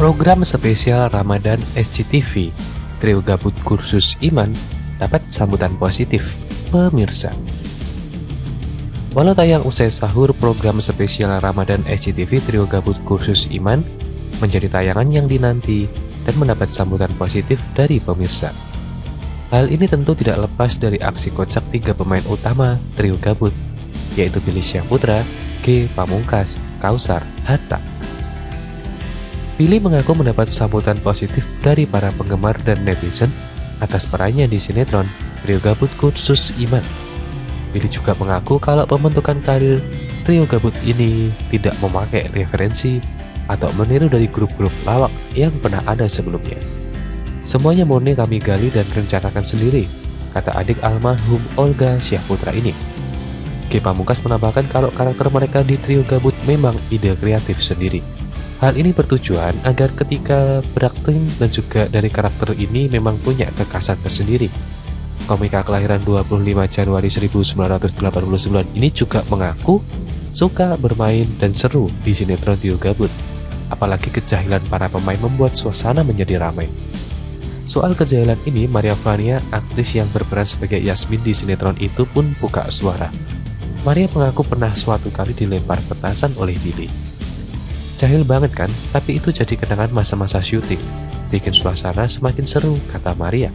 Program spesial Ramadan SCTV Trio Gabut Kursus Iman dapat sambutan positif pemirsa. Walau tayang usai sahur, program spesial Ramadan SCTV Trio Gabut Kursus Iman menjadi tayangan yang dinanti dan mendapat sambutan positif dari pemirsa. Hal ini tentu tidak lepas dari aksi kocak 3 pemain utama Trio Gabut, yaitu Billy Syahputra, G. Pamungkas, Kausar, Hatta. Billy mengaku mendapat sambutan positif dari para penggemar dan netizen atas perannya di sinetron Trio Gabut Kursus Iman. Billy juga mengaku kalau pembentukan karir Trio Gabut ini tidak memakai referensi atau meniru dari grup-grup lawak yang pernah ada sebelumnya. Semuanya murni kami gali dan rencanakan sendiri, kata adik almarhum Olga Syahputra ini. G. Pamungkas menambahkan kalau karakter mereka di Trio Gabut memang ide kreatif sendiri. Hal ini bertujuan agar ketika berakting dan juga dari karakter ini memang punya kekhasan tersendiri. Komika kelahiran 25 Januari 1989 ini juga mengaku suka bermain dan seru di sinetron Trio Gabut. Apalagi kejahilan para pemain membuat suasana menjadi ramai. Soal kejahilan ini, Maria Vania, aktris yang berperan sebagai Yasmin di sinetron itu pun buka suara. Maria mengaku pernah suatu kali dilempar petasan oleh Billy. Jahil banget kan, tapi itu jadi kenangan masa-masa syuting. Bikin suasana semakin seru, kata Maria.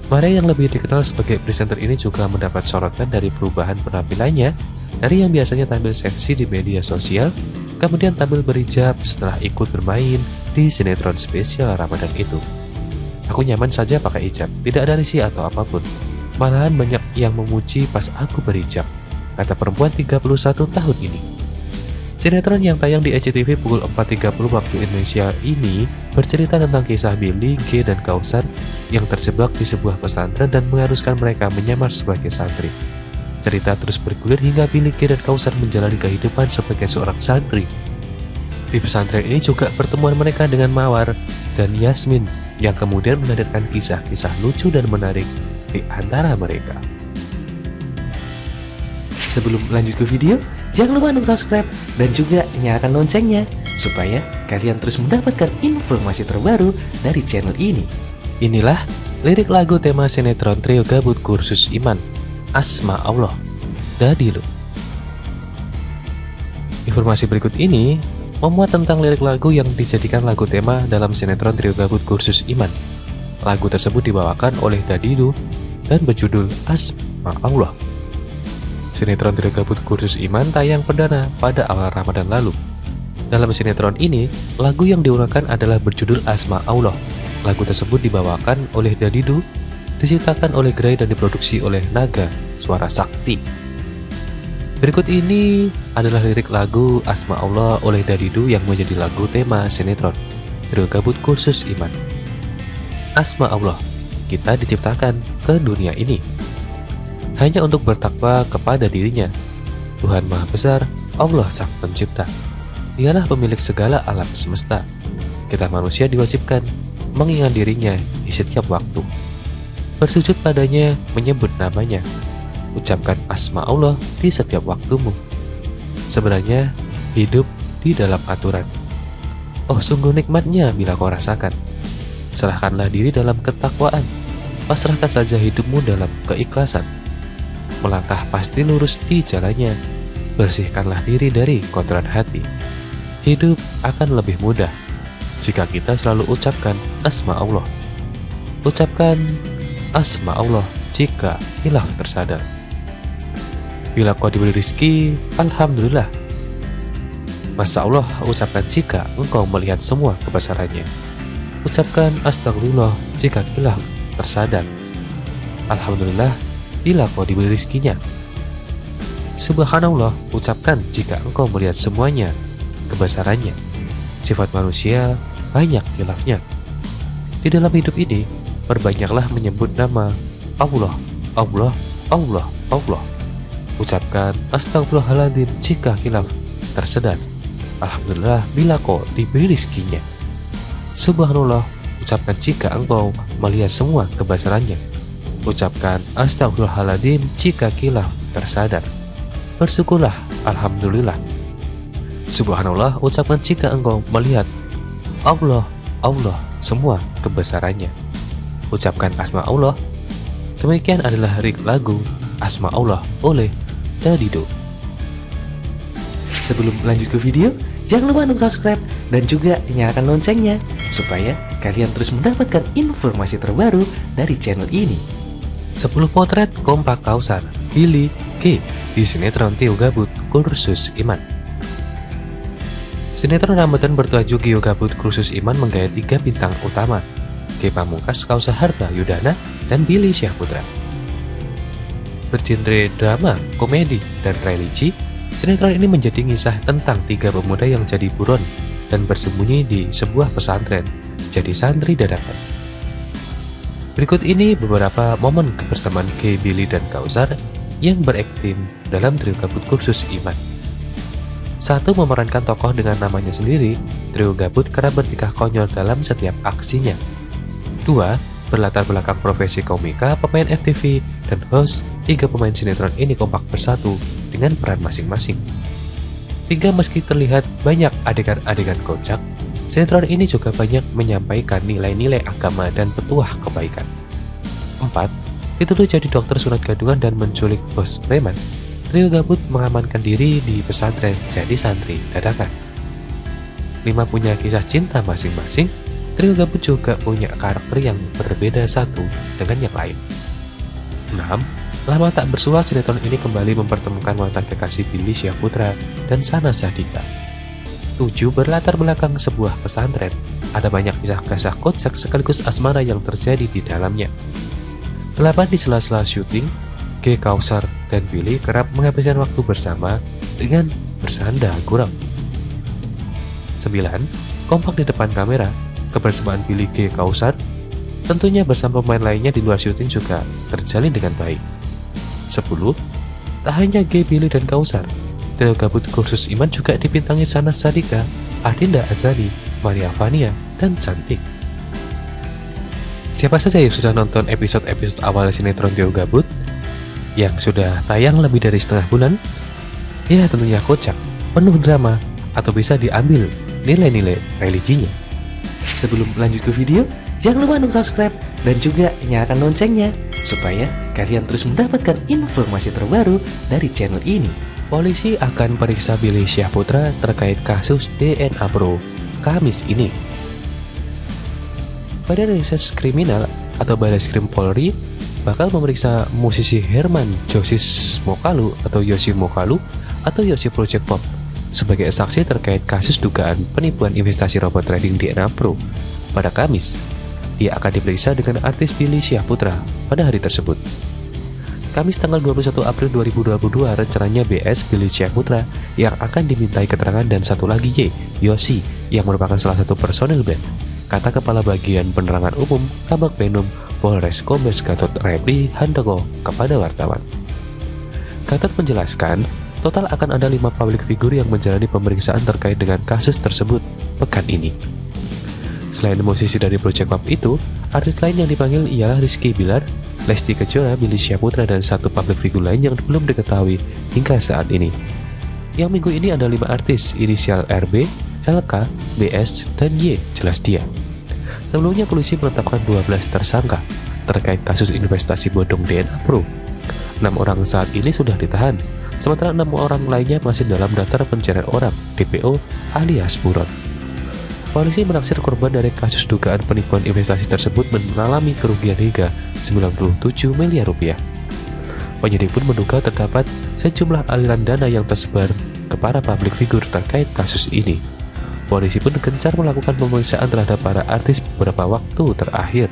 Maria yang lebih dikenal sebagai presenter ini juga mendapat sorotan dari perubahan penampilannya, dari yang biasanya tampil seksi di media sosial, kemudian tampil berhijab setelah ikut bermain di sinetron spesial Ramadan itu. Aku nyaman saja pakai hijab, tidak ada risih atau apapun. Malahan banyak yang memuji pas aku berhijab, kata perempuan 31 tahun ini. Sinetron yang tayang di SCTV pukul 4.30 waktu Indonesia ini bercerita tentang kisah Billy, G, dan Kausar yang terjebak di sebuah pesantren dan mengharuskan mereka menyamar sebagai santri. Cerita terus bergulir hingga Billy, G, dan Kausar menjalani kehidupan sebagai seorang santri. Di pesantren ini juga pertemuan mereka dengan Mawar dan Yasmin yang kemudian menghadirkan kisah-kisah lucu dan menarik di antara mereka. Sebelum lanjut ke video, jangan lupa untuk subscribe dan juga nyalakan loncengnya supaya kalian terus mendapatkan informasi terbaru dari channel ini. Inilah lirik lagu tema sinetron Trio Gabut Kursus Iman, Asma Allah, Dadilu. Informasi berikut ini memuat tentang lirik lagu yang dijadikan lagu tema dalam sinetron Trio Gabut Kursus Iman. Lagu tersebut dibawakan oleh Dadilu dan berjudul Asma Allah. Sinetron Trio Gabut Kursus Iman tayang perdana pada awal Ramadan lalu. Dalam sinetron ini, lagu yang diurangkan adalah berjudul Asma Allah. Lagu tersebut dibawakan oleh Dadidu, diciptakan oleh Gray dan diproduksi oleh Naga Suara Sakti. Berikut ini adalah lirik lagu Asma Allah oleh Dadidu yang menjadi lagu tema sinetron Trio Gabut Kursus Iman. Asma Allah, kita diciptakan ke dunia ini hanya untuk bertakwa kepada dirinya. Tuhan Maha Besar, Allah Sang Pencipta. Dialah pemilik segala alam semesta. Kita manusia diwajibkan mengingat dirinya di setiap waktu. Bersujud padanya, menyebut namanya. Ucapkan asma Allah di setiap waktumu. Sebenarnya, hidup di dalam aturan. Oh, sungguh nikmatnya bila kau rasakan. Serahkanlah diri dalam ketakwaan. Pasrahkan saja hidupmu dalam keikhlasan. Melangkah pasti lurus di jalannya. Bersihkanlah diri dari kotoran hati. Hidup akan lebih mudah jika kita selalu ucapkan asma Allah. Ucapkan asma Allah jika hilaf tersadar. Bila kau diberi rezeki, alhamdulillah. Masya Allah, ucapkan jika engkau melihat semua kebesarannya. Ucapkan astagfirullah jika hilaf tersadar. Alhamdulillah bila kau diberi rezekinya. Subhanallah, ucapkan jika engkau melihat semuanya kebesarannya. Sifat manusia banyak khilafnya. Di dalam hidup ini, perbanyaklah menyebut nama Allah, Allah, Allah, Allah. Ucapkan astagfirullahaladzim jika khilaf tersedar. Alhamdulillah bila kau diberi rezekinya. Subhanallah, ucapkan jika engkau melihat semua kebesarannya. Ucapkan astagfirullahaladzim jika khilaf tersadar. Bersyukurlah, alhamdulillah. Subhanallah, ucapkan jika engkau melihat Allah, Allah, semua kebesarannya. Ucapkan asma Allah. Demikian adalah lirik lagu Asma Allah oleh Davido. Sebelum lanjut ke video, jangan lupa untuk subscribe dan juga nyalakan loncengnya supaya kalian terus mendapatkan informasi terbaru dari channel ini. 10 potret kompak Kausar, Billy, G di sinetron Tio Gabut Kursus Iman. Sinetron Ramadan bertajuk Tio Gabut Kursus Iman menggait 3 bintang utama, G Pamungkas, Kausar Harta Yudana, dan Billy Syahputra. Bergenre drama, komedi, dan religi, sinetron ini menjadi kisah tentang 3 pemuda yang jadi buron dan bersembunyi di sebuah pesantren, jadi santri dadakan. Berikut ini beberapa momen kebersamaan G, Billy, dan Kausar yang berakting dalam Trio Gabut Kursus Iman. 1. Memerankan tokoh dengan namanya sendiri, Trio Gabut kerap bertingkah konyol dalam setiap aksinya. 2. Berlatar belakang profesi komika, pemain FTV, dan host, 3 pemain sinetron ini kompak bersatu dengan peran masing-masing. 3. Meski terlihat banyak adegan-adegan kocak, sinetron ini juga banyak menyampaikan nilai-nilai agama dan petuah kebaikan. 4. Dituduh jadi dokter sunat gadungan dan menculik bos preman, Trio Gabut mengamankan diri di pesantren jadi santri dadakan. 5. Punya kisah cinta masing-masing, Trio Gabut juga punya karakter yang berbeda satu dengan yang lain. 6. Lama tak bersua, sinetron ini kembali mempertemukan mantan kekasih Billy Syahputra dan Sana Sadika. 7. Berlatar belakang sebuah pesantren. Ada banyak kisah-kisah kocak sekaligus asmara yang terjadi di dalamnya. 8. Di sela-sela syuting, G, Kausar, dan Billy kerap menghabiskan waktu bersama dengan bersanda gurau. 9. Kompak di depan kamera. Kebersamaan Billy, G, Kausar tentunya bersama pemain lainnya di luar syuting juga terjalin dengan baik. 10. Tak hanya G, Billy, dan Kausar, Trio Gabut Kursus Iman juga dibintangi Sana Sadika, Adinda Azali, Maria Vania, dan Cantik. Siapa saja yang sudah nonton episode-episode awal sinetron Trio Gabut yang sudah tayang lebih dari setengah bulan? Ya, tentunya kocak, penuh drama, atau bisa diambil nilai-nilai religinya. Sebelum lanjut ke video, jangan lupa untuk subscribe dan juga nyalakan loncengnya supaya kalian terus mendapatkan informasi terbaru dari channel ini. Polisi akan periksa Billy Syahputra terkait kasus DNA Pro Kamis ini. Badan Reserse Kriminal atau Barreskrim Polri bakal memeriksa musisi Herman Josis Mokalu atau Yosi Mokalu atau Yosi Project Pop sebagai saksi terkait kasus dugaan penipuan investasi robot trading DNA Pro pada Kamis. Ia akan diperiksa dengan artis Billy Syahputra pada hari tersebut. Kamis tanggal 21 April 2022 rencananya BS Billy Syahputra yang akan dimintai keterangan dan satu lagi Y, Yosi, yang merupakan salah satu personel band, kata Kepala Bagian Penerangan Umum Kabak Penum Polres Kombes Gatot Repri Handoko kepada wartawan. Gatot menjelaskan, total akan ada 5 publik figur yang menjalani pemeriksaan terkait dengan kasus tersebut pekan ini. Selain musisi dari Project Pop itu, artis lain yang dipanggil ialah Rizky Bilar, Lesti Kejora, Billy Syahputra, dan satu publik figur lain yang belum diketahui hingga saat ini. Yang minggu ini ada 5 artis, inisial RB, LK, BS, dan Y, jelas dia. Sebelumnya polisi menetapkan 12 tersangka terkait kasus investasi bodong DNA Pro. 6 orang saat ini sudah ditahan, sementara 6 orang lainnya masih dalam daftar pencarian orang DPO alias buron. Polisi menaksir korban dari kasus dugaan penipuan investasi tersebut mengalami kerugian hingga 97 miliar rupiah. Penyidik pun menduga terdapat sejumlah aliran dana yang tersebar ke para publik figur terkait kasus ini. Polisi pun gencar melakukan pemeriksaan terhadap para artis beberapa waktu terakhir.